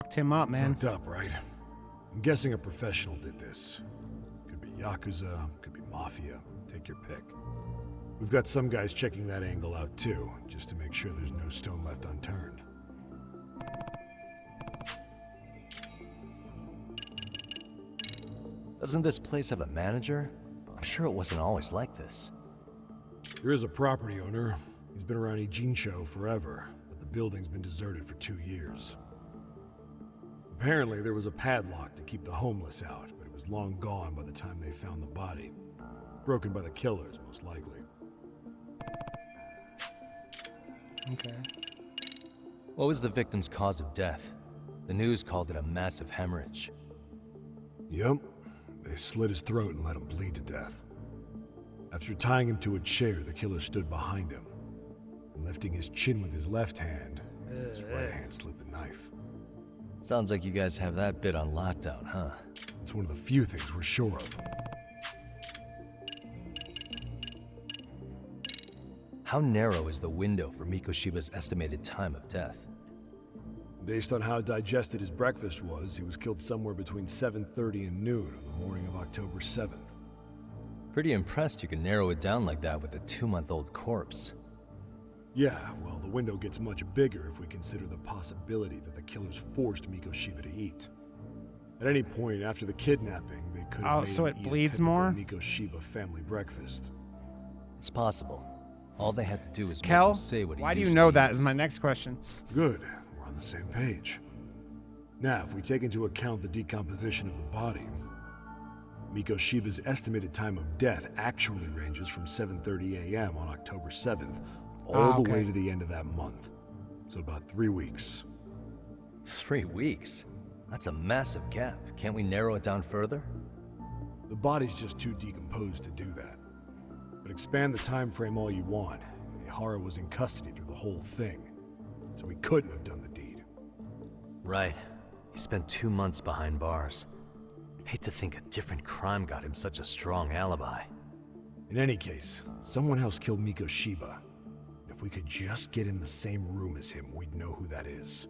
Fucked him up, man. Fucked up, right? I'm guessing a professional did this. Could be Yakuza, could be Mafia. Take your pick. We've got some guys checking that angle out too, just to make sure there's no stone left unturned. Doesn't this place have a manager? I'm sure it wasn't always like this. There is a property owner. He's been around Ijincho forever, but the building's been deserted for 2 years. Apparently, there was a padlock to keep the homeless out, but it was long gone by the time they found the body. Broken by the killers, most likely. Okay. What was the victim's cause of death? The news called it a massive hemorrhage. Yup. They slit his throat and let him bleed to death. After tying him to a chair, the killer stood behind him. Lifting his chin with his left hand, his right hand slid the knife. Sounds like you guys have that bit on lockdown, huh? It's one of the few things we're sure of. How narrow is the window for Mikoshiba's estimated time of death? Based on how digested his breakfast was, he was killed somewhere between 7:30 and noon on the morning of October 7th. Pretty impressed you can narrow it down like that with a 2-month-old corpse. Yeah, well, the window gets much bigger if we consider the possibility that the killers forced Mikoshiba to eat. At any point after the kidnapping, they could have made so him it eat bleeds a typical more? Mikoshiba family breakfast. It's possible. All they had to do is make Kel, him say what he why do you usually know that eats. is my next question. Good, we're on the same page. Now, if we take into account the decomposition of the body, Mikoshiba's estimated time of death actually ranges from 7:30 a.m. on October 7th all the way to the end of that month. So about 3 weeks. 3 weeks? That's a massive gap. Can't we narrow it down further? The body's just too decomposed to do that. But expand the time frame all you want. Ihara was in custody through the whole thing, so he couldn't have done the deed. Right. He spent 2 months behind bars. Hate to think a different crime got him such a strong alibi. In any case, someone else killed Mikoshiba. If we could just get in the same room as him, we'd know who that is.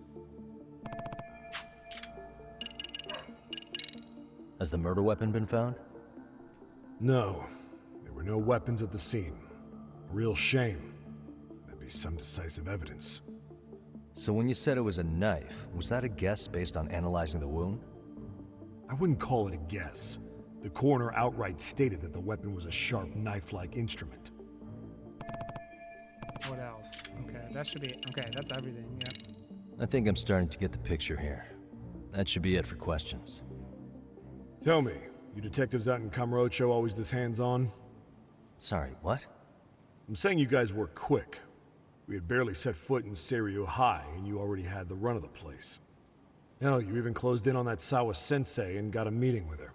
Has the murder weapon been found? No. There were no weapons at the scene. A real shame. That'd be some decisive evidence. So when you said it was a knife, was that a guess based on analyzing the wound? I wouldn't call it a guess. The coroner outright stated that the weapon was a sharp knife-like instrument. What else? Okay, that should be... Okay, that's everything, yeah. I think I'm starting to get the picture here. That should be it for questions. Tell me, you detectives out in Kamurocho always this hands-on? Sorry, what? I'm saying you guys work quick. We had barely set foot in Seiryu High, and you already had the run of the place. Hell, you even closed in on that Sawa sensei and got a meeting with her.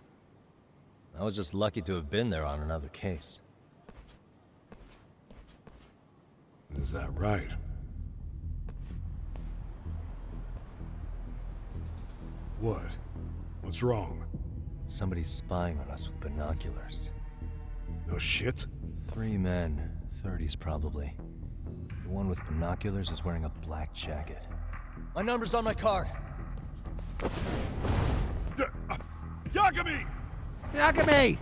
I was just lucky to have been there on another case. Is that right? What? What's wrong? Somebody's spying on us with binoculars. No shit? 3 men, 30s probably. The one with binoculars is wearing a black jacket. My number's on my card! Yagami! Yagami!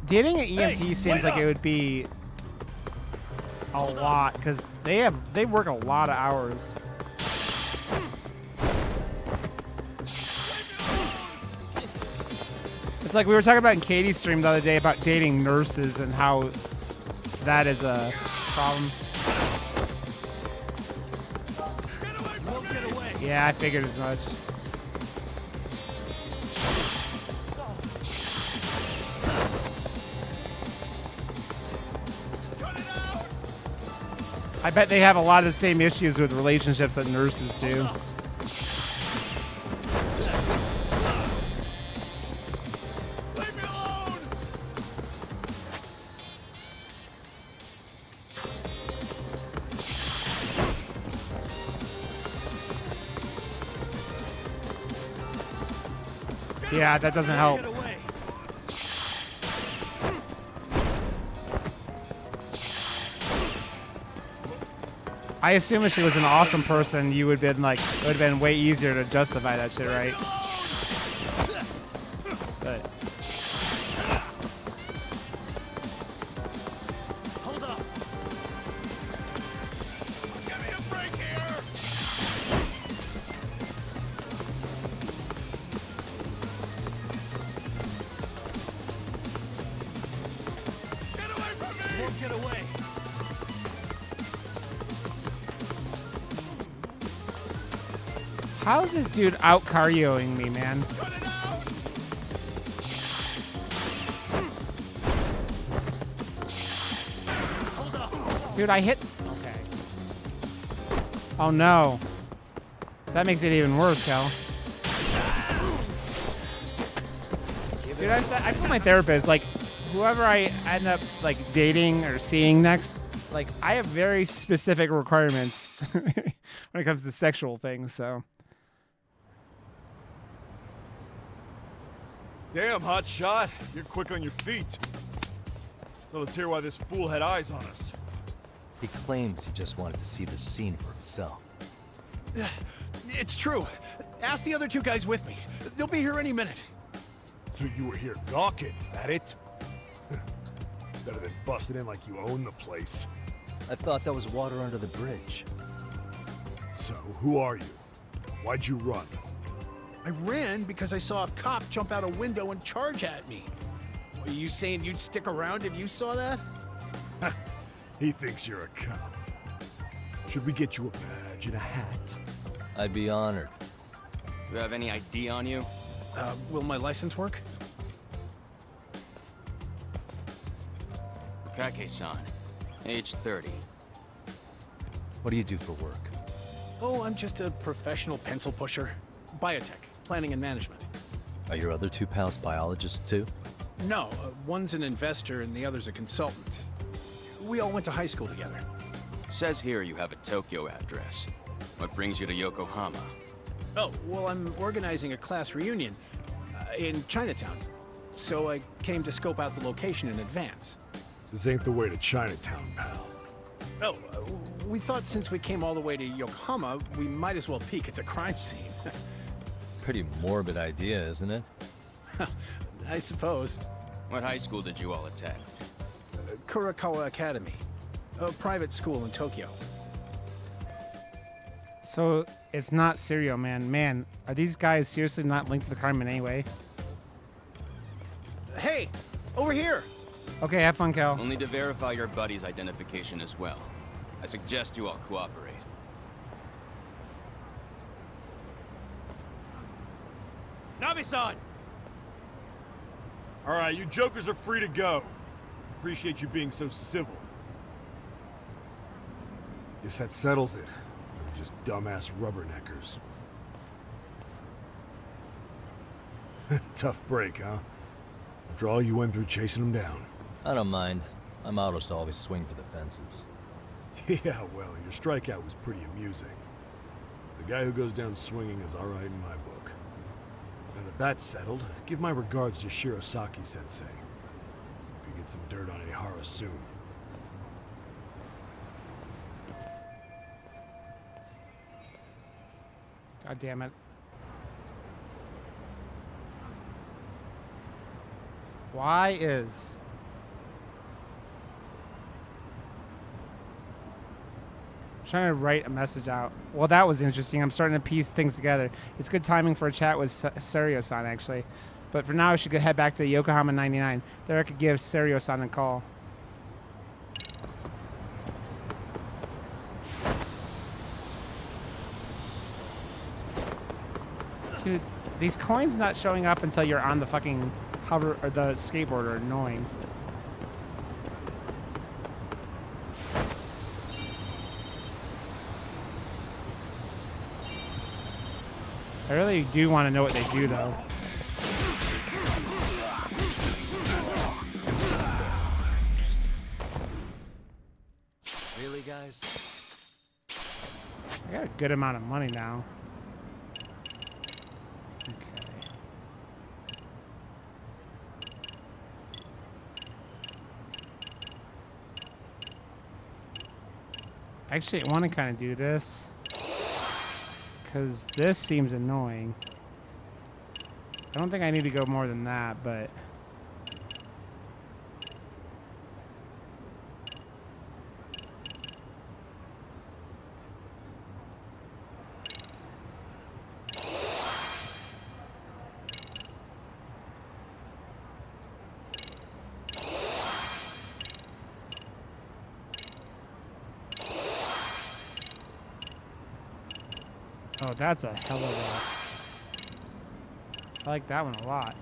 Dating an EMT seems like it would be a lot, because they work a lot of hours. It's like we were talking about in Katie's stream the other day about dating nurses and how that is a problem. Yeah, I figured as much. I bet they have a lot of the same issues with relationships that nurses do. Yeah, that doesn't help. I assume if she was an awesome person, you would have been like, it would have been way easier to justify that shit, right? But Hold up. Give me a break here. Get away from me! You won't get away. how is this dude out cardioing me, man? Cut it out! Hold up. Dude, I hit. Okay. Oh no. That makes it even worse, Cal. Dude, I told my therapist, like, whoever I end up like dating or seeing next, like, I have very specific requirements when it comes to sexual things. So Damn, hot shot. You're quick on your feet. So let's hear why this fool had eyes on us. He claims he just wanted to see the scene for himself. It's true. Ask the other two guys with me. They'll be here any minute. So you were here gawking, is that it? Better than busting in like you own the place. I thought that was water under the bridge. So, who are you? Why'd you run? I ran because I saw a cop jump out a window and charge at me. Are you saying you'd stick around if you saw that? He thinks you're a cop. Should we get you a badge and a hat? I'd be honored. Do you have any ID on you? Will my license work? Kake-san, age 30. What do you do for work? Oh, I'm just a professional pencil pusher. Biotech, planning and management. Are your other two pals biologists too? No, one's an investor and the other's a consultant. We all went to high school together. Says here you have a Tokyo address. What brings you to Yokohama? Oh, well, I'm organizing a class reunion in Chinatown. So I came to scope out the location in advance. This ain't the way to Chinatown, pal. Oh, we thought since we came all the way to Yokohama, we might as well peek at the crime scene. Pretty morbid idea, isn't it? I suppose. What high school did you all attend? Kurakawa Academy, a private school in Tokyo. So it's not Serial Man. Man, are these guys seriously not linked to the crime in any way? Hey, over here! Okay, have fun, Cal. We'll need to verify your buddy's identification as well. I suggest you all cooperate. Nabe-san! All right, you jokers are free to go. Appreciate you being so civil. Guess that settles it. We're just dumbass rubberneckers. Tough break, huh? After all you went through chasing them down. I don't mind. My motto's to always swing for the fences. Yeah, well, your strikeout was pretty amusing. The guy who goes down swinging is all right in my book. Now that that's settled, give my regards to Shirosaki-sensei. Hope you get some dirt on Ihara soon. God damn it. Why is... I'm trying to write a message out. Well, that was interesting. I'm starting to piece things together. It's good timing for a chat with Serio-san, actually. But for now, I should head back to Yokohama 99. There I could give Serio-san a call. Dude, these coins not showing up until you're on the fucking hover or the skateboard are annoying. I really do want to know what they do, though. Really, guys? I got a good amount of money now. Okay. Actually, I want to kind of do this. Because this seems annoying. I don't think I need to go more than that, but... Oh, that's a hell of a... I like that one a lot.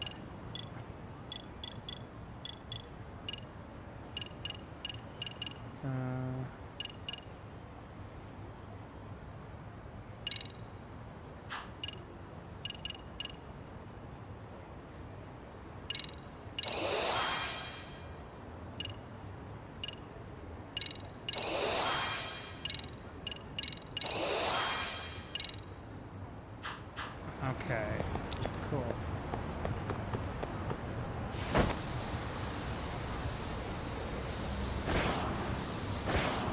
Okay, cool.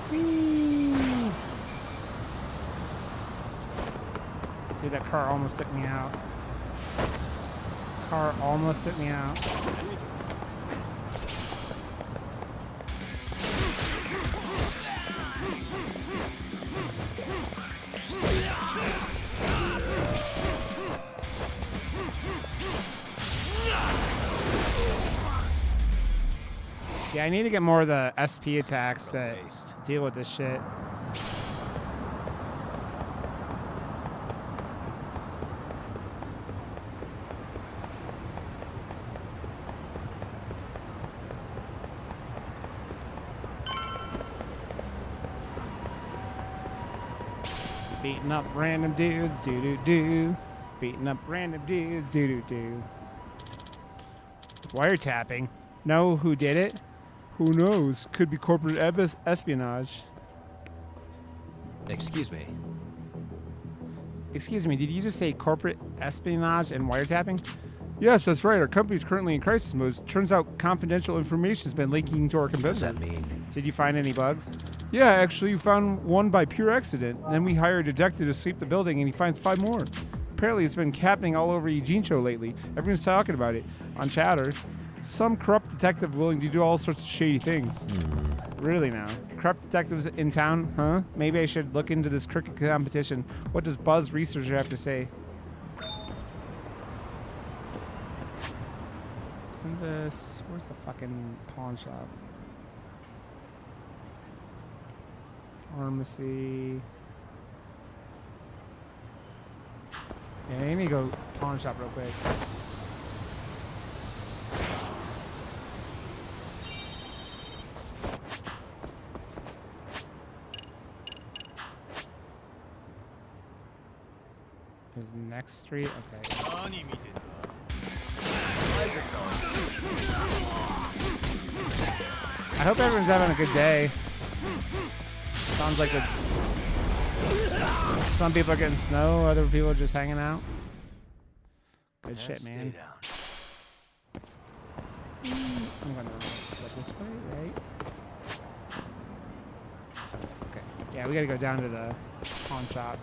Whee! Dude, that car almost took me out. Car almost took me out. Yeah, I need to get more of the SP attacks that deal with this shit. Beating up random dudes, do-do-do. Beating up random dudes, do-do-do. Wiretapping. Know who did it? Who knows? Could be corporate espionage. Excuse me. Excuse me, did you just say corporate espionage and wiretapping? Yes, that's right. Our company's currently in crisis mode. Turns out confidential information has been leaking to our What does competitor. that mean? Did you find any bugs? Yeah, actually, we found one by pure accident. Then we hired a detective to sweep the building, and he finds 5 more. Apparently, it's been happening all over Eugene Show lately. Everyone's talking about it on chatter. Some corrupt detective willing to do all sorts of shady things. Really now? Corrupt detectives in town, huh? Maybe I should look into this cricket competition. What does Buzz Researcher have to say? Isn't this... Where's the fucking pawn shop? Pharmacy. Yeah, I need to go pawn shop real quick. Is next street? Okay. I hope everyone's having a good day. Sounds like some people are getting snow, other people are just hanging out. Good shit, man. I'm gonna go this way, right? So, okay. Yeah, we gotta go down to the pawn shop.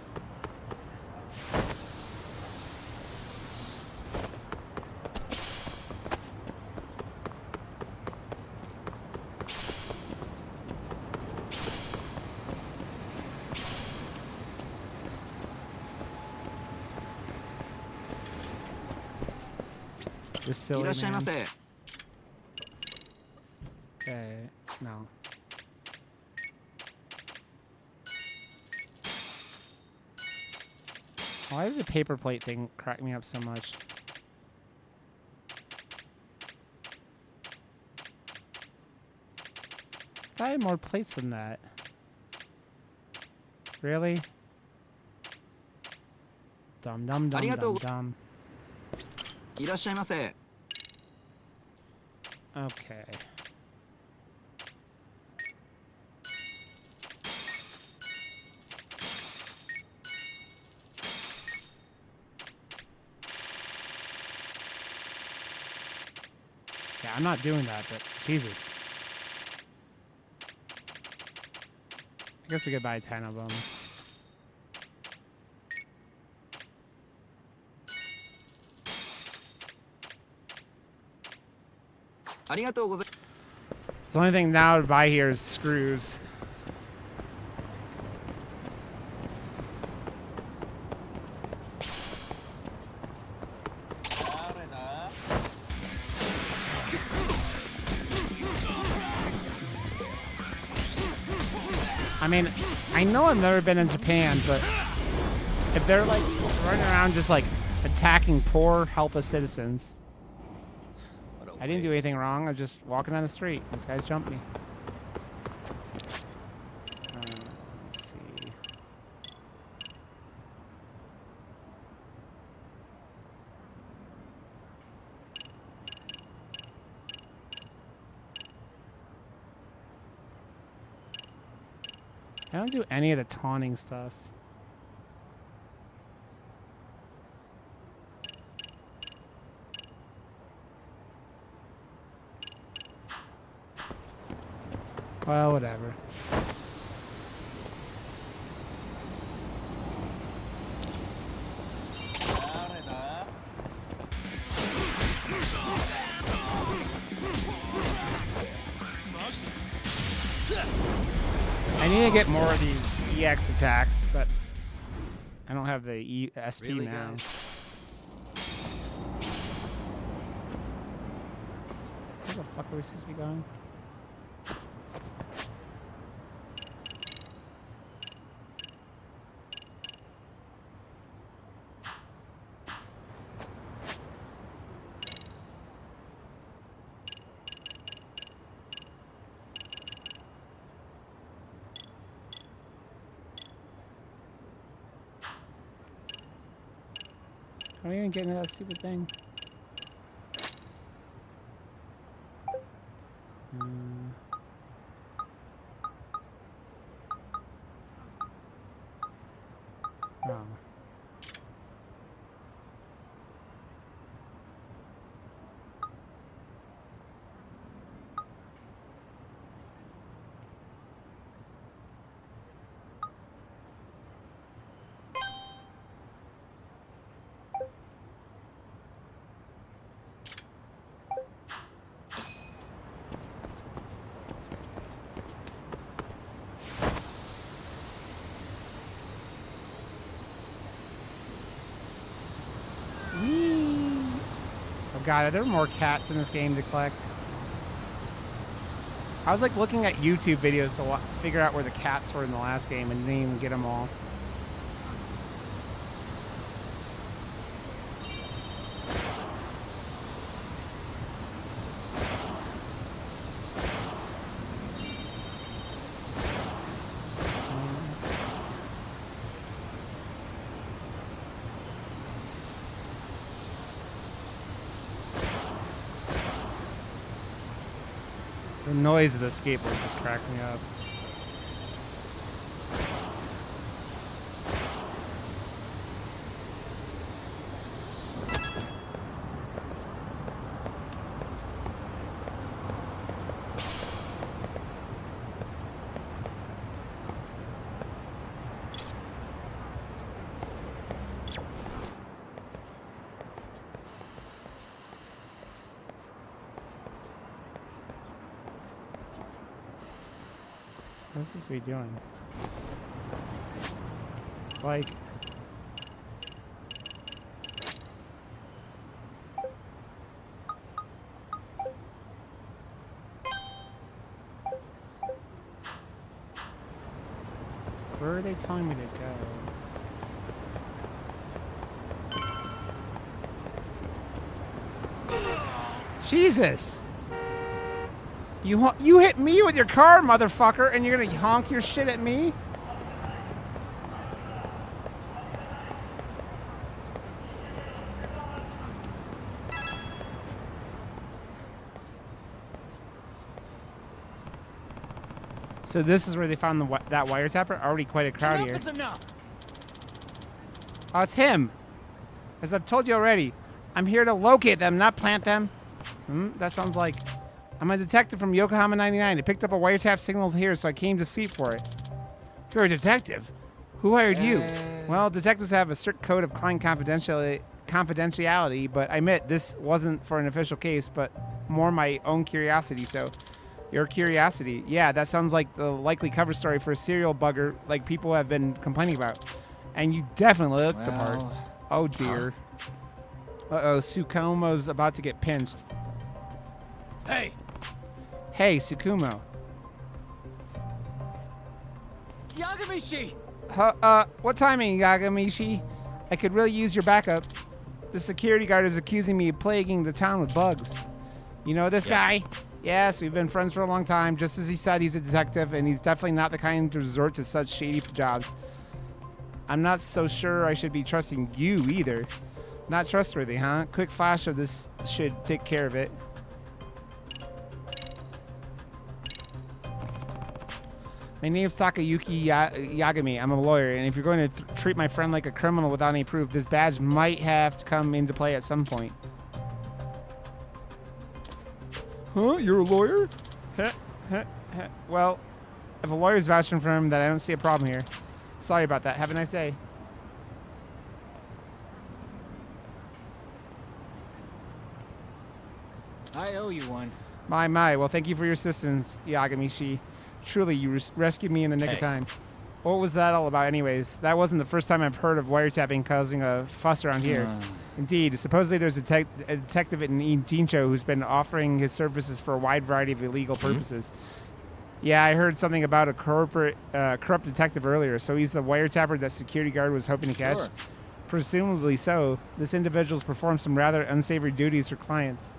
This silly man. Okay, no. Why does the paper plate thing crack me up so much? I had more plates than that. Really? Dum dum dum dum dum. Okay. Yeah, I'm not doing that, but Jesus. I guess we could buy 10 of them. The only thing now to buy here is screws. I mean, I know I've never been in Japan, but if they're like running around just like attacking poor, helpless citizens. I didn't do anything wrong. I was just walking down the street. These guys jumped me. Let's see. I don't do any of the taunting stuff. Well, whatever. I need to get more of these EX attacks, but I don't have the SP Really, now. Where the fuck are we supposed to be going? How do I even get into that stupid thing? Oh. Oh god, are there more cats in this game to collect? I was like looking at YouTube videos to figure out where the cats were in the last game and didn't even get them all. The noise of the skateboard just cracks me up. What's this we doing? Like... Where are they telling me to go? Jesus! You hit me with your car, motherfucker, and you're gonna honk your shit at me? So this is where they found that wiretapper? Already quite a crowd here. Enough is enough. Oh, it's him. As I've told you already, I'm here to locate them, not plant them. That sounds like... I'm a detective from Yokohama 99. I picked up a wiretap signal here, so I came to see for it. You're a detective. Who hired you? Well, detectives have a strict code of client confidentiality, but I admit this wasn't for an official case, but more my own curiosity. So, your curiosity. Yeah, that sounds like the likely cover story for a serial bugger like people have been complaining about. And you definitely look the part. Oh, dear. Uh-oh, Tsukumo's about to get pinched. Hey! Hey, Tsukumo. Yagamishi! What timing, Yagamishi? I could really use your backup. The security guard is accusing me of plaguing the town with bugs. You know this guy? Yes, we've been friends for a long time. Just as he said, he's a detective, and he's definitely not the kind to resort to such shady jobs. I'm not so sure I should be trusting you either. Not trustworthy, huh? Quick flash of this should take care of it. My name's Takayuki Yagami. I'm a lawyer, and if you're going to treat my friend like a criminal without any proof, this badge might have to come into play at some point. Huh? You're a lawyer? Well, if a lawyer's vouching for him, then I don't see a problem here. Sorry about that. Have a nice day. I owe you one. My. Well, thank you for your assistance, Yagamishi. Truly, you rescued me in the nick of time. What was that all about anyways? That wasn't the first time I've heard of wiretapping causing a fuss around here. Indeed, supposedly there's a detective in Jincho who's been offering his services for a wide variety of illegal purposes. Yeah, I heard something about a corrupt detective earlier, so he's the wiretapper that security guard was hoping to catch? Sure. Presumably so. This individual's performed some rather unsavory duties for clients.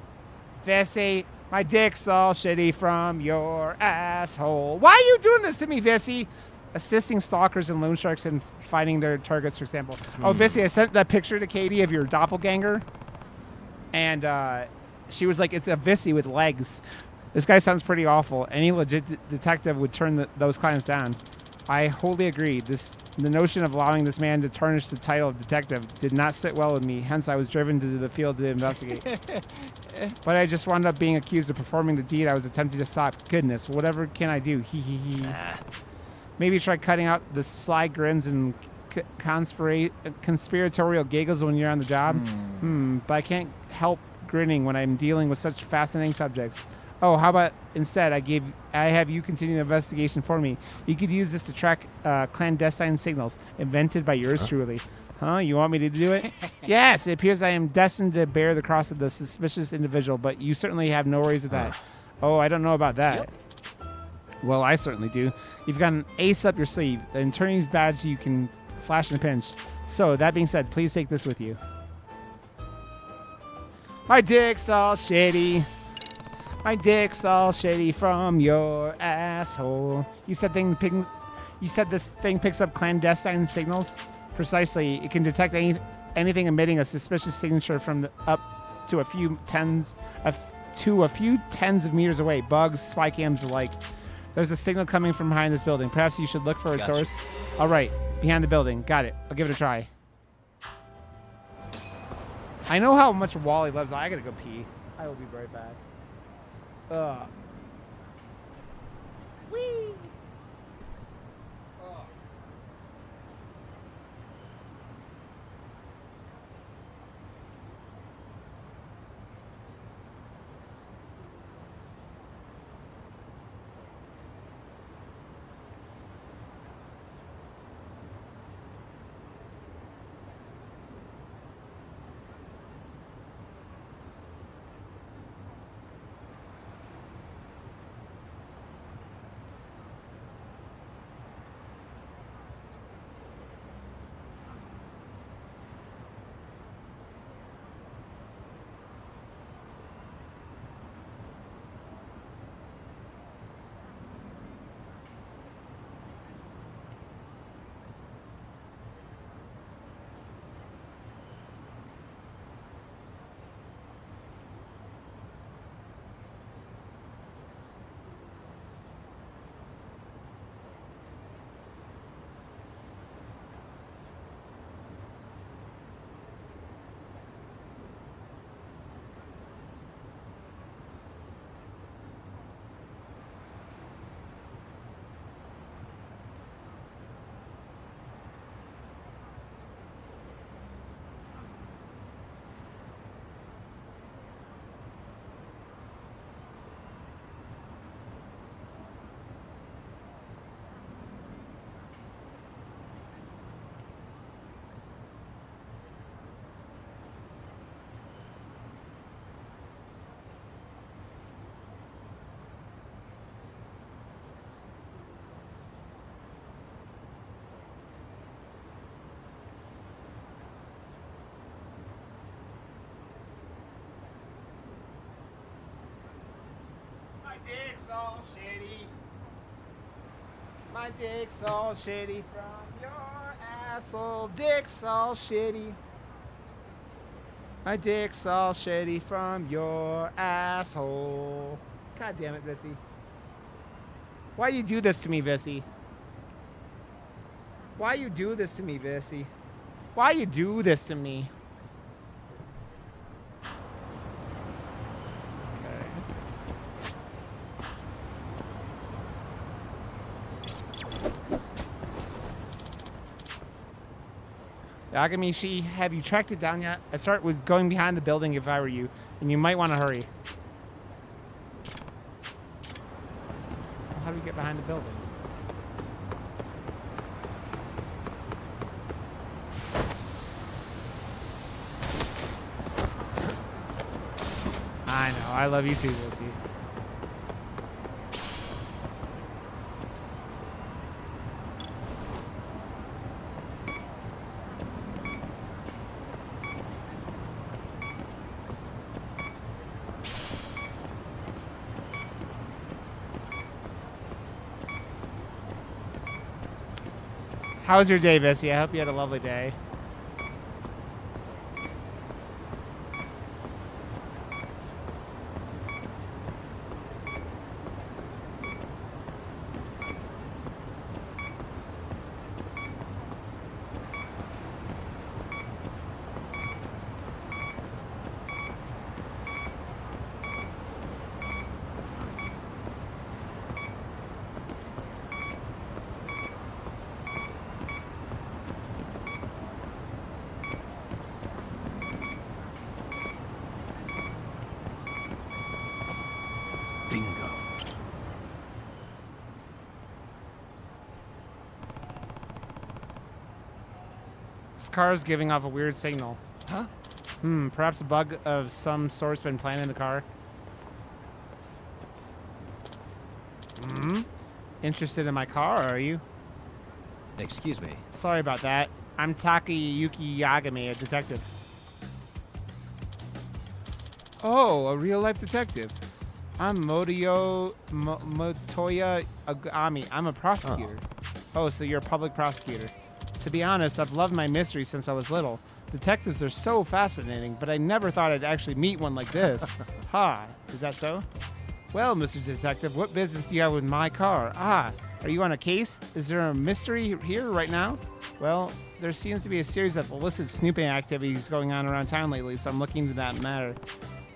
Vesey, my dick's all shitty from your asshole. Why are you doing this to me, Vesey? Assisting stalkers and loan sharks in finding their targets, for example. Oh, Vesey, I sent that picture to Katie of your doppelganger. And she was like, it's a Vesey with legs. This guy sounds pretty awful. Any legit detective would turn those clients down. I wholly agree. The notion of allowing this man to tarnish the title of detective did not sit well with me. Hence, I was driven to the field to investigate. But I just wound up being accused of performing the deed I was attempting to stop. Goodness, whatever can I do? Hee hee hee. Maybe try cutting out the sly grins and conspiratorial giggles when you're on the job. But I can't help grinning when I'm dealing with such fascinating subjects. Oh, how about instead I have you continue the investigation for me. You could use this to track clandestine signals invented by yours truly. Huh? You want me to do it? Yes, it appears I am destined to bear the cross of the suspicious individual, but you certainly have no worries of that. Oh, I don't know about that. Yep. Well, I certainly do. You've got an ace up your sleeve, an attorney's badge you can flash in a pinch. So, that being said, please take this with you. My dick's all shitty. My dick's all shitty from your asshole. You said this thing picks up clandestine signals? Precisely. It can detect anything emitting a suspicious signature from up to a few tens of meters away. Bugs, spy cams alike. There's a signal coming from behind this building. Perhaps you should look for a source. All right, behind the building. Got it. I'll give it a try. I know how much Wally loves. I gotta go pee. I will be right back. Whee! dick's all shitty. My dick's all shitty from your asshole. Dick's all shitty. My dick's all shitty from your asshole. God damn it, Vissy. Why you do this to me, Vissy? Why you do this to me, Vissy? Why you do this to me? Yagamishi, have you tracked it down yet? I'd start with going behind the building if I were you, and you might want to hurry. How do we get behind the building? I know, I love you too, Lucy. How was your day, Bessie? I hope you had a lovely day. Bingo. This car is giving off a weird signal. Huh? Perhaps a bug of some sort's been planted in the car. Interested in my car, are you? Excuse me. Sorry about that. I'm Takayuki Yagami, a detective. Oh, a real-life detective. I'm Motoya Agami. I'm a prosecutor. Oh, so you're a public prosecutor. To be honest, I've loved my mysteries since I was little. Detectives are so fascinating, but I never thought I'd actually meet one like this. Ha, is that so? Well, Mr. Detective, what business do you have with my car? Ah, are you on a case? Is there a mystery here right now? Well, there seems to be a series of illicit snooping activities going on around town lately, so I'm looking into that matter.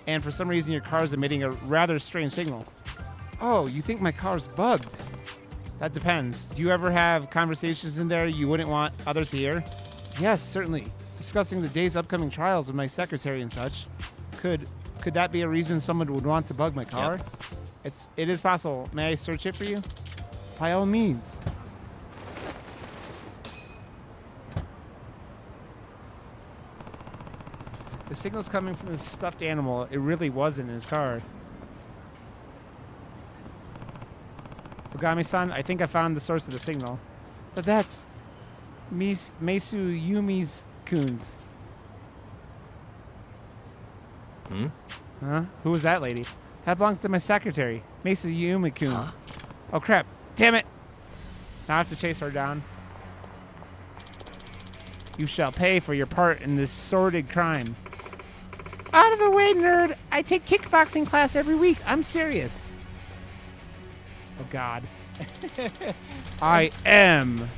And for some reason, your car is emitting a rather strange signal. Oh, you think my car's bugged? That depends. Do you ever have conversations in there you wouldn't want others to hear? Yes, certainly. Discussing the day's upcoming trials with my secretary and such. Could that be a reason someone would want to bug my car? Yep. It is possible. May I search it for you? By all means. The signal's coming from this stuffed animal. It really wasn't in his car. Ogami-san, I think I found the source of the signal. But that's Meisu Yumi's Coons. Huh? Who was that lady? That belongs to my secretary, Meisu Yumi-kun. Huh? Oh crap. Damn it! Now I have to chase her down. You shall pay for your part in this sordid crime. Out of the way, nerd! I take kickboxing class every week. I'm serious. Oh God. I am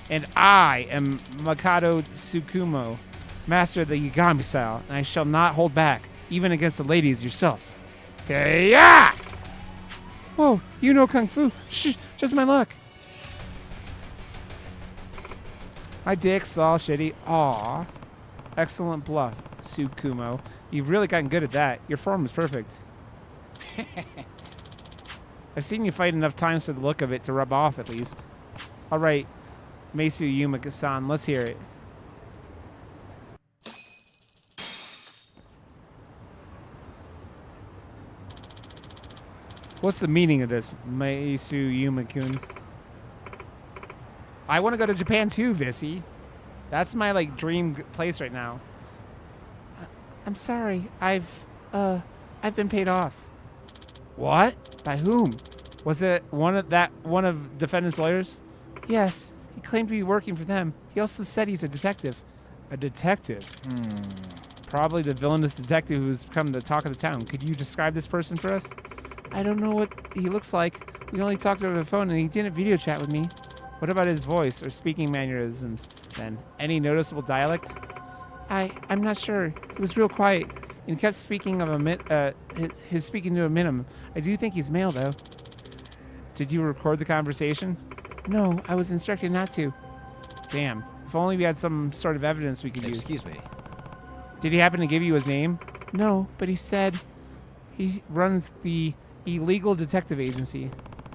Mikado Tsukumo, master of the Yagami style, and I shall not hold back, even against the ladies yourself. Hey-ya! Whoa, you know Kung Fu. Shh, just my luck. My dick's all shitty. Aw. Excellent bluff, Tsukumo. You've really gotten good at that. Your form is perfect. I've seen you fight enough times for the look of it to rub off, at least. All right, Meisu Yumika-san, let's hear it. What's the meaning of this, Meisu Yuma-kun? I want to go to Japan too, Vissy. That's my dream place right now. I'm sorry. I've been paid off. What? By whom? Was it one of defendant's lawyers? Yes. He claimed to be working for them. He also said he's a detective. A detective? Probably the villainous detective who's become the talk of the town. Could you describe this person for us? I don't know what he looks like. We only talked over the phone and he didn't video chat with me. What about his voice or speaking mannerisms then? Any noticeable dialect? I'm not sure. He was real quiet and kept speaking of his speaking to a minimum. I do think he's male though. Did you record the conversation? No, I was instructed not to. Damn. If only we had some sort of evidence we could use. Excuse me. Did he happen to give you his name? No, but he said he runs the illegal detective agency.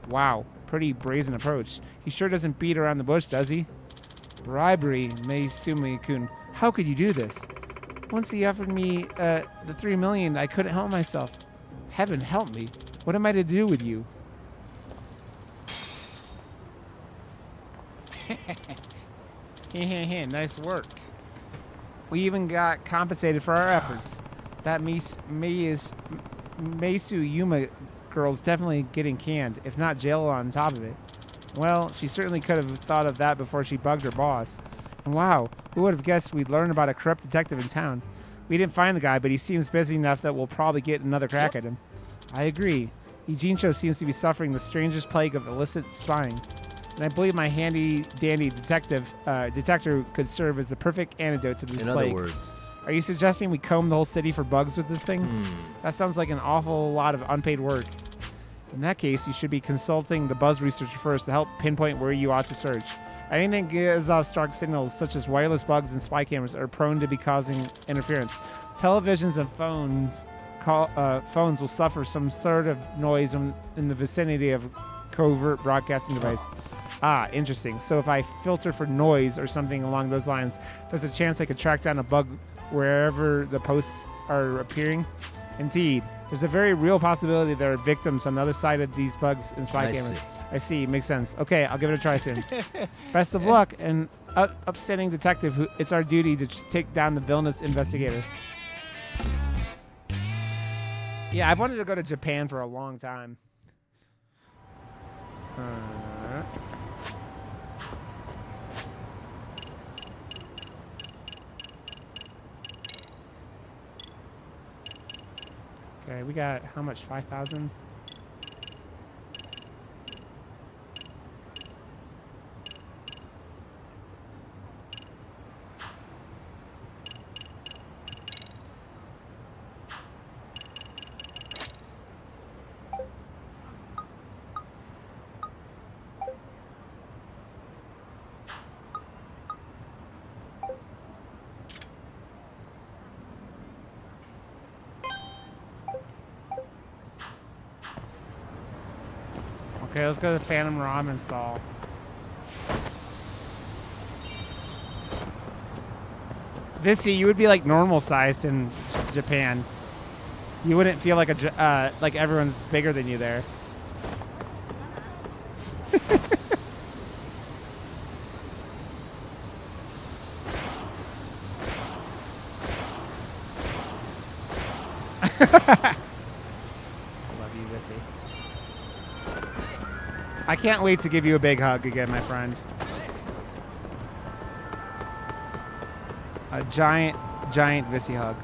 Wow, pretty brazen approach. He sure doesn't beat around the bush, does he? Bribery, Meisumi-kun. How could you do this? Once he offered me the $3 million, I couldn't help myself. Heaven help me. What am I to do with you? Nice work. We even got compensated for our efforts. That Meisu Yuma girl's definitely getting canned, if not jail on top of it. Well, she certainly could have thought of that before she bugged her boss. And wow, who would have guessed we'd learn about a corrupt detective in town? We didn't find the guy, but he seems busy enough that we'll probably get another crack at him. I agree. Ijincho seems to be suffering the strangest plague of illicit spying. And I believe my handy-dandy detector could serve as the perfect antidote to this plague. In other words... Are you suggesting we comb the whole city for bugs with this thing? That sounds like an awful lot of unpaid work. In that case, you should be consulting the buzz researcher first to help pinpoint where you ought to search. Anything gives off strong signals, such as wireless bugs and spy cameras, are prone to be causing interference. Televisions and phones will suffer some sort of noise in the vicinity of a covert broadcasting device. Ah, interesting. So if I filter for noise or something along those lines, there's a chance I could track down a bug wherever the posts are appearing? Indeed. There's a very real possibility there are victims on the other side of these bugs and spy cameras. I see. Makes sense. Okay, I'll give it a try soon. Best of luck, and upstanding detective. It's our duty to take down the villainous investigator. Yeah, I've wanted to go to Japan for a long time. Okay, we got how much? 5,000? Okay, let's go to the Phantom Ramen stall. Vissy, you would be like normal sized in Japan. You wouldn't feel like like everyone's bigger than you there. I love you, Vissy. I can't wait to give you a big hug again, my friend. A giant Vissy hug.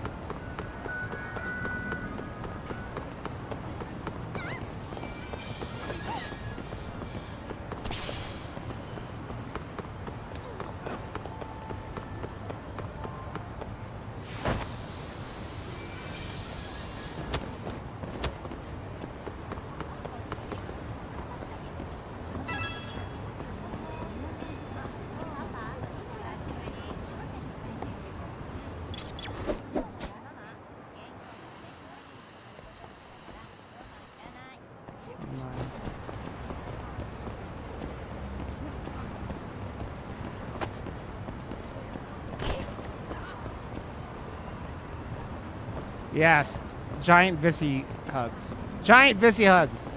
Yes, giant Vissy hugs. Giant Vissy hugs.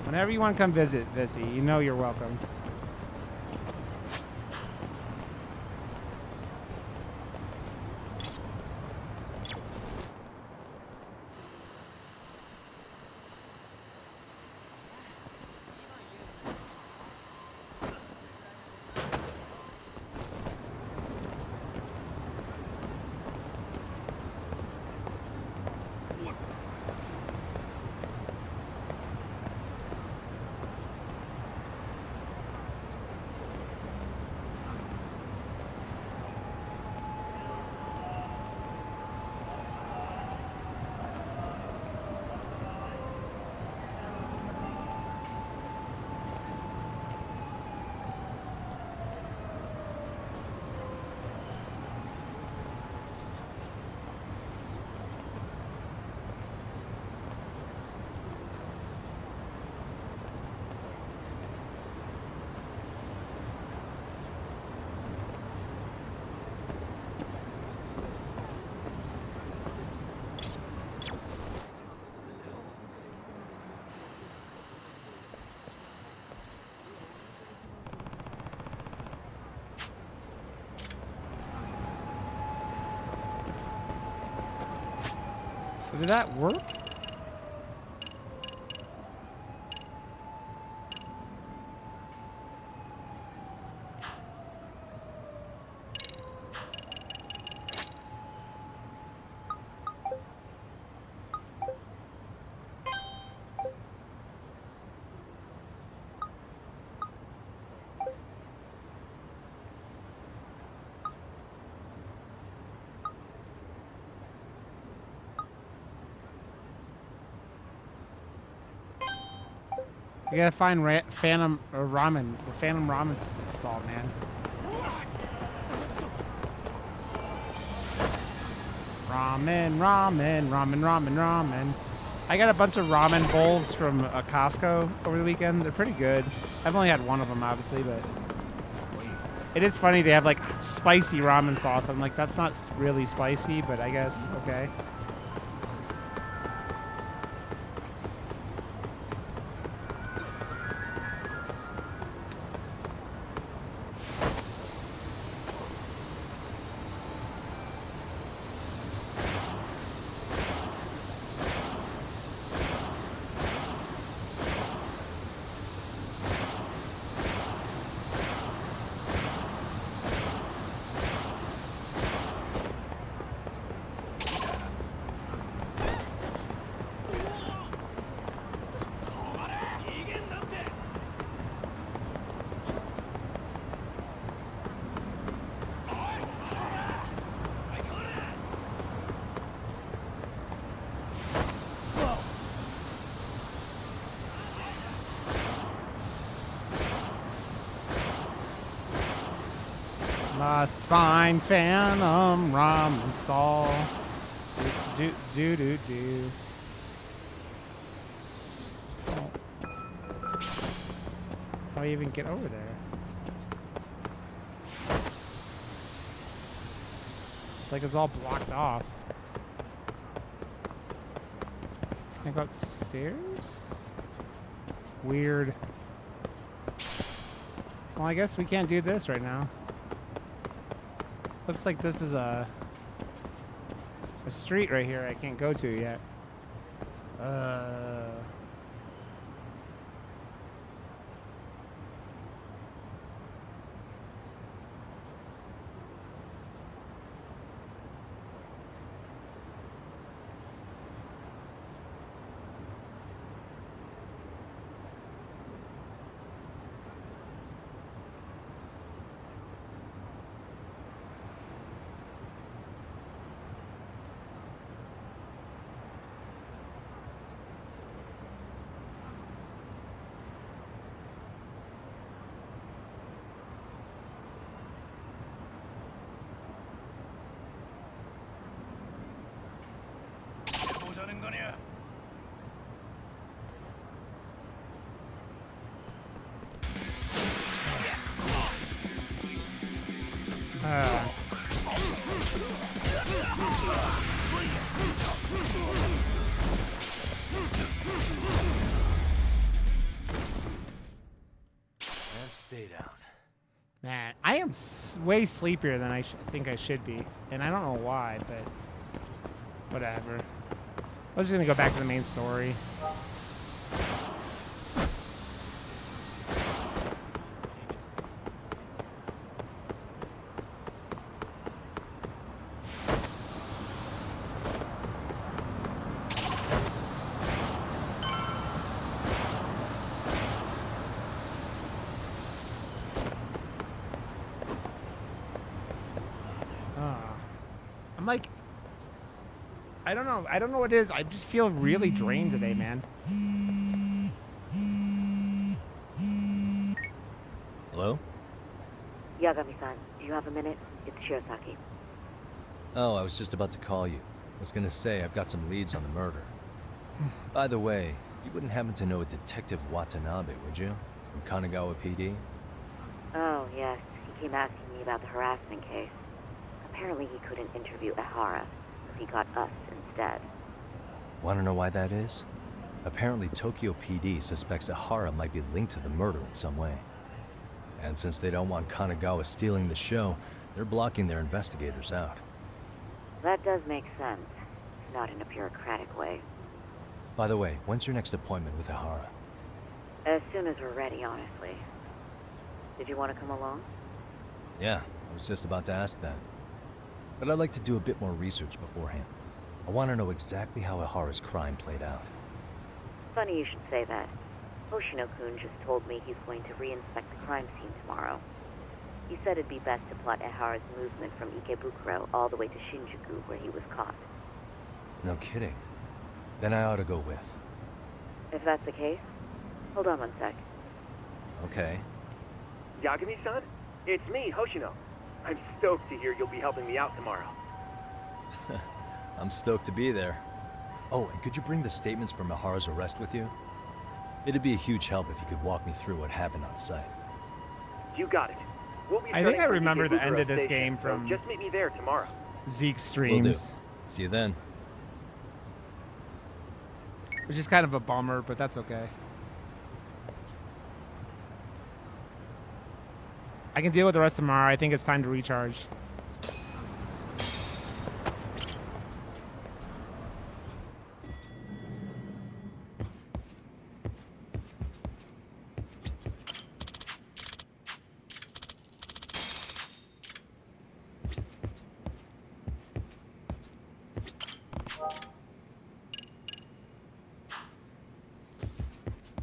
Whenever you want to come visit, Vissy, you know you're welcome. So did that work? We gotta find Phantom Ramen, the Phantom Ramen stall, man. Ramen. I got a bunch of ramen bowls from Costco over the weekend. They're pretty good. I've only had one of them, obviously, but it is funny. They have like spicy ramen sauce. I'm like, that's not really spicy, but I guess okay. Must find Phantom Ramen stall. Do. Oh. How do I even get over there? It's like it's all blocked off. Can I go upstairs? Weird. Well, I guess we can't do this right now. Looks like this is a street right here I can't go to yet. Stay down. Man, I am way sleepier than I think I should be. And I don't know why, but whatever. I was just going to go back to the main story. I'm like, I don't know what it is. I just feel really drained today, man. Hello? Yagami-san, do you have a minute? It's Shirosaki. Oh, I was just about to call you. I was gonna say, I've got some leads on the murder. By the way, you wouldn't happen to know a Detective Watanabe, would you? From Kanagawa PD? Oh, yes. He came asking me about the harassment case. Apparently he couldn't interview Ehara, so he got us instead. Want to know why that is? Apparently Tokyo PD suspects Ehara might be linked to the murder in some way. And since they don't want Kanagawa stealing the show, they're blocking their investigators out. That does make sense. not in a bureaucratic way. By the way, when's your next appointment with Ihara? As soon as we're ready, honestly. Did you want to come along? Yeah, I was just about to ask that. But I'd like to do a bit more research beforehand. I want to know exactly how Ihara's crime played out. Funny you should say that. Hoshino-kun just told me he's going to re-inspect the crime scene tomorrow. He said it'd be best to plot Ihara's movement from Ikebukuro all the way to Shinjuku, where he was caught. No kidding. Then I ought to go with. If that's the case, hold on one sec. Okay. Yagami-san? It's me, Hoshino. I'm stoked to hear you'll be helping me out tomorrow. I'm stoked to be there. Oh, and could you bring the statements from Ihara's arrest with you? It'd be a huge help if you could walk me through what happened on site. You got it. We'll be I think I starting from remember the end Ikebukuro of this station, game so from just meet me there tomorrow. Zeke's Will do. streams, See you then. which is kind of a bummer, but that's okay. I can deal with the rest tomorrow. I think it's time to recharge.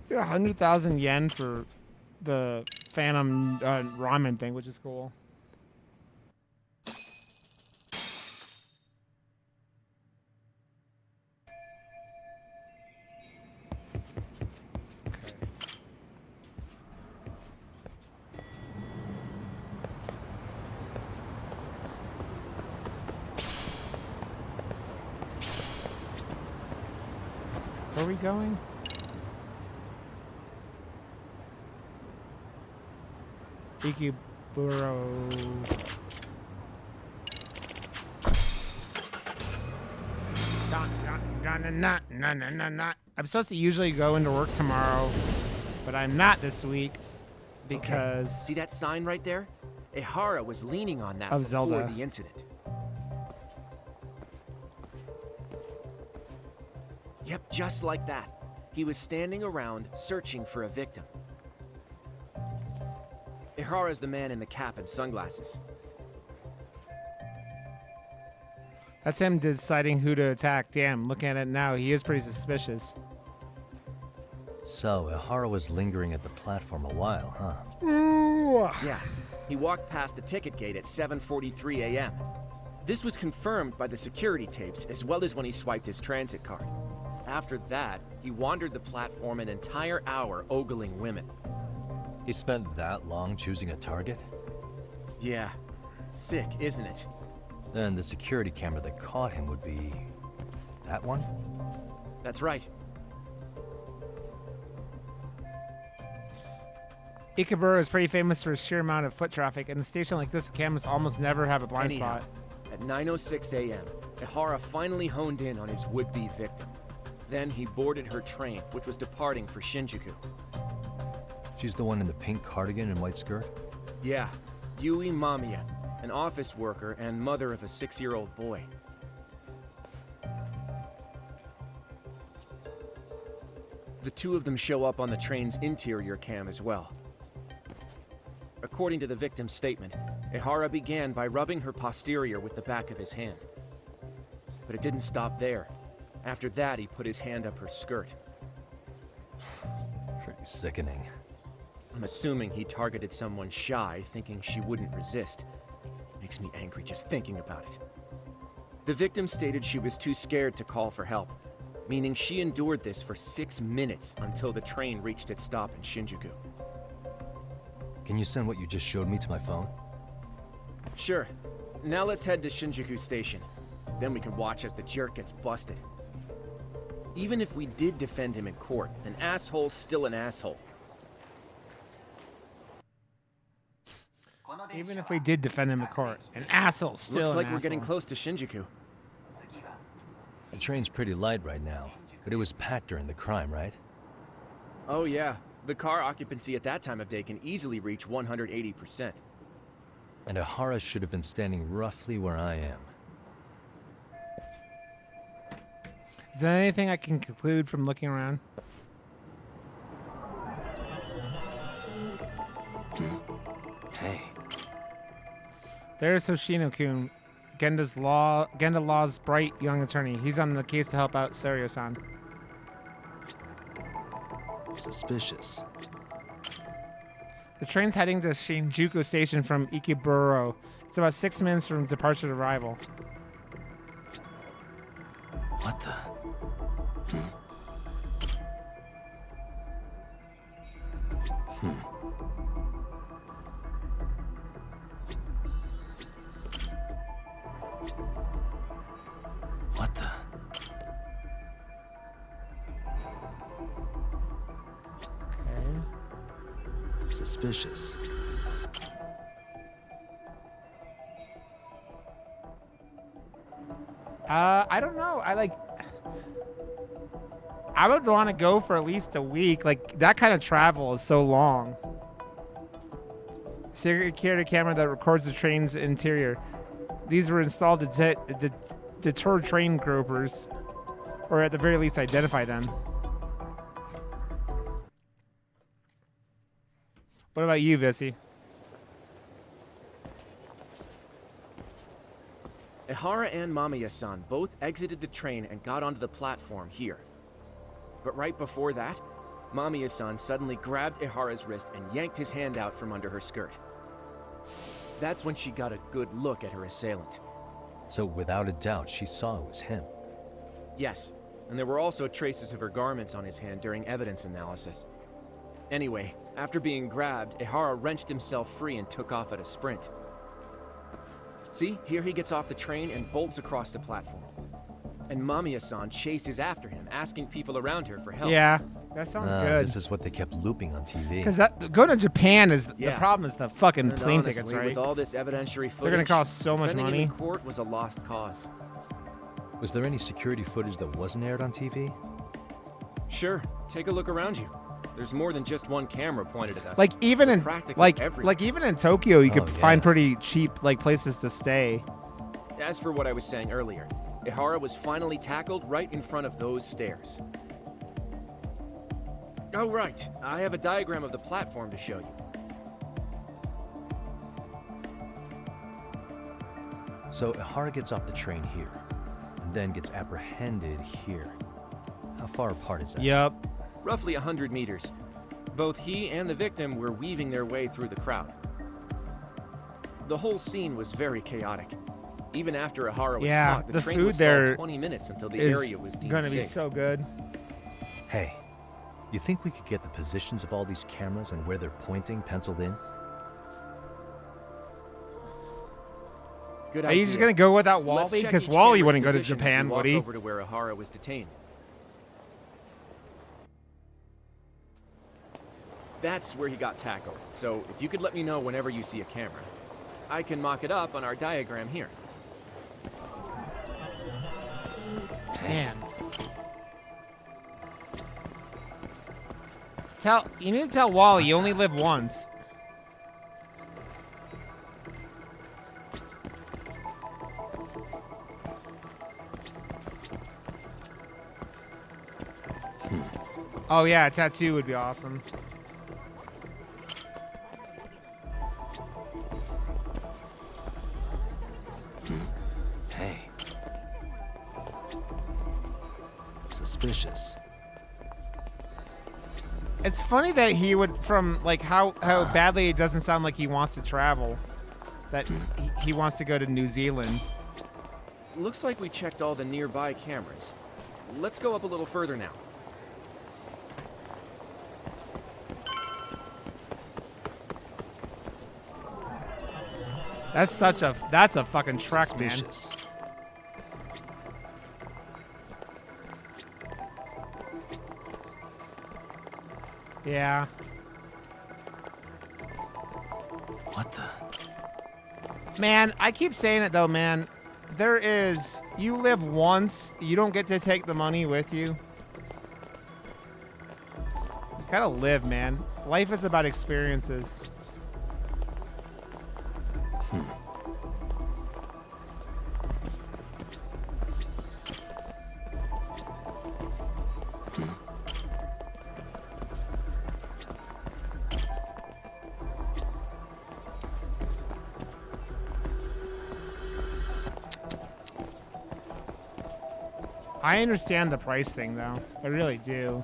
Yeah, 100,000 yen for the Phantom ramen thing, which is cool. Where are we going? Ikeburo. I'm supposed to usually go into work tomorrow, but I'm not this week because See that sign right there? Ihara was leaning on that Of before Zelda. the incident. Yep, just like that. He was standing around searching for a victim. Ihara's the man in the cap and sunglasses. that's him deciding who to attack. Damn, looking at it now, he is pretty suspicious. So, Ihara was lingering at the platform a while, huh? Yeah, he walked past the ticket gate at 7:43 a.m. This was confirmed by the security tapes as well as when he swiped his transit card. After that, he wandered the platform an entire hour ogling women. He spent that long choosing a target? Yeah, sick, isn't it? Then the security camera that caught him would be... that one? That's right. Ikeburo is pretty famous for its sheer amount of foot traffic, and a station like this, cameras almost never have a blind Anyhow, spot. at 9:06 a.m., Ihara finally honed in on his would-be victim. Then he boarded her train, which was departing for Shinjuku. She's the one in the pink cardigan and white skirt? Yeah, Yui Mamiya, an office worker and mother of a 6-year-old boy. The two of them show up on the train's interior cam as well. According to the victim's statement, Ihara began by rubbing her posterior with the back of his hand. But it didn't stop there. After that, he put his hand up her skirt. Pretty sickening. I'm assuming he targeted someone shy, thinking she wouldn't resist. Makes me angry just thinking about it. The victim stated she was too scared to call for help, meaning she endured this for 6 minutes until the train reached its stop in Shinjuku. Can you send what you just showed me to my phone? Sure. Now let's head to Shinjuku Station. Then we can watch as the jerk gets busted. Even if we did defend him in court, an asshole's still an asshole. Even if we did defend him in court, an asshole still Looks an like we're getting asshole. close to Shinjuku. The train's pretty light right now, but it was packed during the crime, right? Oh yeah, the car occupancy at that time of day can easily reach 180%. And Ihara should have been standing roughly where I am. Is there anything I can conclude from looking around? Hey. There's Hoshino-kun, Genda Law's bright young attorney. He's on the case to help out Serio-san. Suspicious. The train's heading to Shinjuku Station from Ikeburo. It's about 6 minutes from departure to arrival. What the? What the? Okay. Suspicious. I don't know. I would want to go for at least a week. Like, that kind of travel is so long. Security camera that records the train's interior. These were installed to deter train gropers, or at the very least identify them. What about you, Vissy? Ihara and Mamiya-san both exited the train and got onto the platform here. But right before that, Mamiya-san suddenly grabbed Ihara's wrist and yanked his hand out from under her skirt. That's when she got a good look at her assailant. So without a doubt, she saw it was him. Yes, and there were also traces of her garments on his hand during evidence analysis. Anyway, after being grabbed, Ihara wrenched himself free and took off at a sprint. See, here he gets off the train and bolts across the platform. And Mamiya-san chases after him, asking people around her for help. Yeah, that sounds good. This is what they kept looping on TV. Because going to Japan is Yeah. the problem is the fucking And plane honestly, tickets, right? with all this evidentiary footage, They're gonna cost so much defending money. him in court was a lost cause. Was there any security footage that wasn't aired on TV? Sure, take a look around you. There's more than just one camera pointed at us. Like even in Practically everywhere. even in Tokyo, you could Oh, find yeah. pretty cheap like places to stay. As for what I was saying earlier, Ihara was finally tackled right in front of those stairs. Oh, right. I have a diagram of the platform to show you. So Ihara gets off the train here, and then gets apprehended here. How far apart is that? Yep. Roughly 100 meters. Both he and the victim were weaving their way through the crowd. The whole scene was very chaotic. Even after Ihara was Yeah, caught, the the train food was stalled there 20 minutes until the Is area was deemed gonna be safe. so good. Hey, you think we could get the positions of all these cameras and where they're pointing penciled in? Good Are you just idea. gonna go without Let's Wally? check Because each Wally camera's wouldn't go to position as we Japan, walk would he? over to where Ihara was detained. That's where he got tackled. So if you could let me know whenever you see a camera, I can mock it up on our diagram here. Man. You need to tell Wally you only live once. Oh yeah, a tattoo would be awesome. Hey. Suspicious. It's funny that he would, from like how badly it doesn't sound like he wants to travel, that he wants to go to New Zealand. Looks like we checked all the nearby cameras. Let's go up a little further now. That's a fucking trek, man. Suspicious. Yeah. What the? Man, I keep saying it though, man. You live once, you don't get to take the money with you. You gotta live, man. Life is about experiences. I understand the price thing, though. I really do.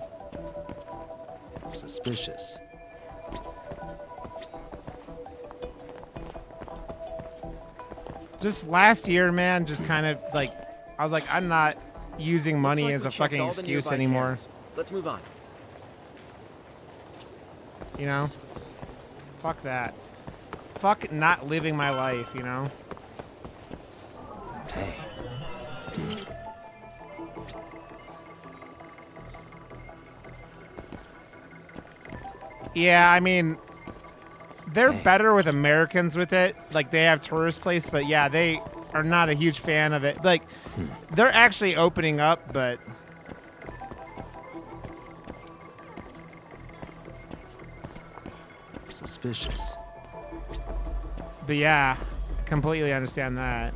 Suspicious. Just last year, man, just kind of like, I was like, I'm not using money Looks like as we a checked fucking all the excuse nearby anymore. cameras. Let's move on. You know? Fuck that. Fuck not living my life, you know? Hey. Yeah, I mean, they're better with Americans with it. Like, they have tourist place, but yeah, they are not a huge fan of it. Like, they're actually opening up, but... Suspicious. But yeah, completely understand that.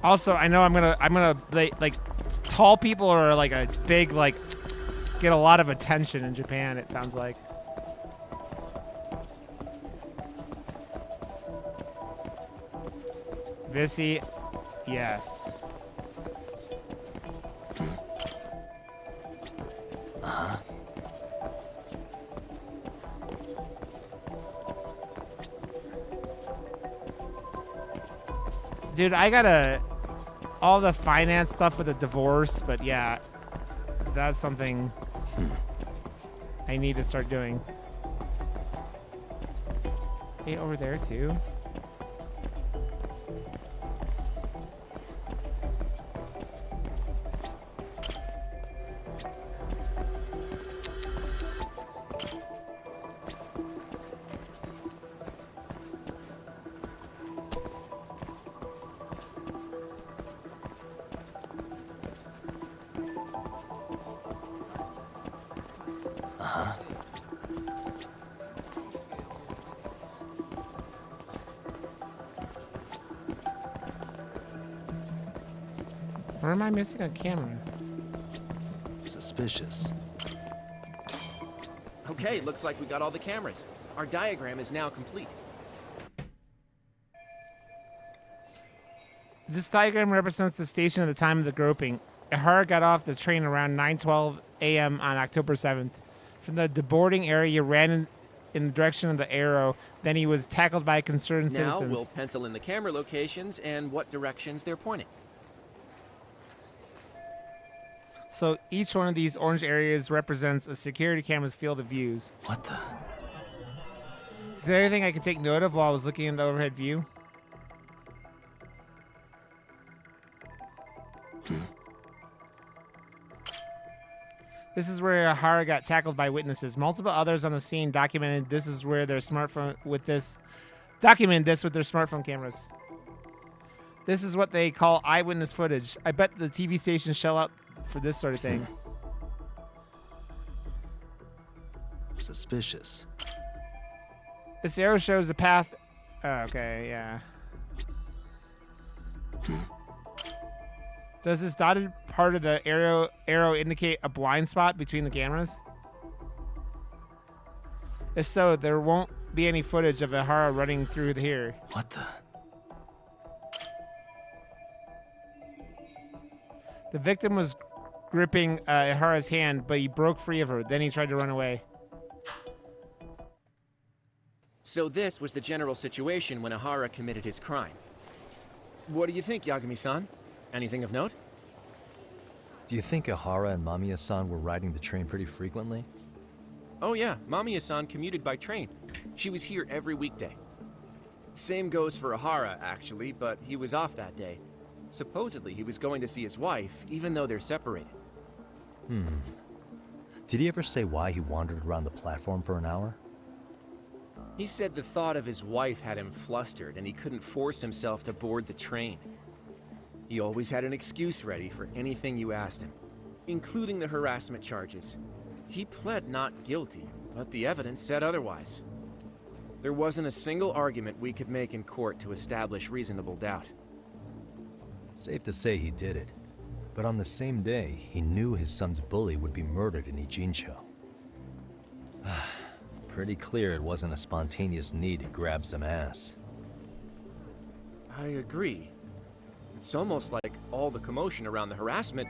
Also, I know I'm gonna like tall people are like a big like get a lot of attention in Japan. It sounds like. Vissy, yes. Dude, I gotta all the finance stuff with the divorce, but yeah, that's something I need to start doing. Hey, over there too. Or am I missing a camera? Suspicious. Okay, looks like we got all the cameras. Our diagram is now complete. This diagram represents the station at the time of the groping. Ihara got off the train around 9:12 a.m. on October 7th. From the deboarding area, he ran in the direction of the arrow. Then he was tackled by concerned Now citizens. we'll pencil in the camera locations and what directions they're pointing. So each one of these orange areas represents a security camera's field of views. What the? Is there anything I could take note of while I was looking in the overhead view? This is where Ihara got tackled by witnesses. Multiple others on the scene documented this is where their smartphone with this documented this with their smartphone cameras. This is what they call eyewitness footage. I bet the TV stations shell out for this sort of thing. Suspicious. This arrow shows the path. Oh, okay, yeah. Does this dotted part of the arrow indicate a blind spot between the cameras? If so, there won't be any footage of Ihara running through here. What the? The victim was gripping Ihara's hand, but he broke free of her. Then he tried to run away. So this was the general situation when Ihara committed his crime. What do you think, Yagami-san? Anything of note? Do you think Ihara and Mamiya-san were riding the train pretty frequently? Oh yeah, Mamiya-san commuted by train. She was here every weekday. Same goes for Ihara, actually, but he was off that day. Supposedly, he was going to see his wife, even though they're separated. Did he ever say why he wandered around the platform for an hour? He said the thought of his wife had him flustered and he couldn't force himself to board the train. He always had an excuse ready for anything you asked him, including the harassment charges. He pled not guilty, but the evidence said otherwise. There wasn't a single argument we could make in court to establish reasonable doubt. Safe to say he did it. But on the same day, he knew his son's bully would be murdered in Ijincho. Pretty clear it wasn't a spontaneous need to grab some ass. I agree. It's almost like all the commotion around the harassment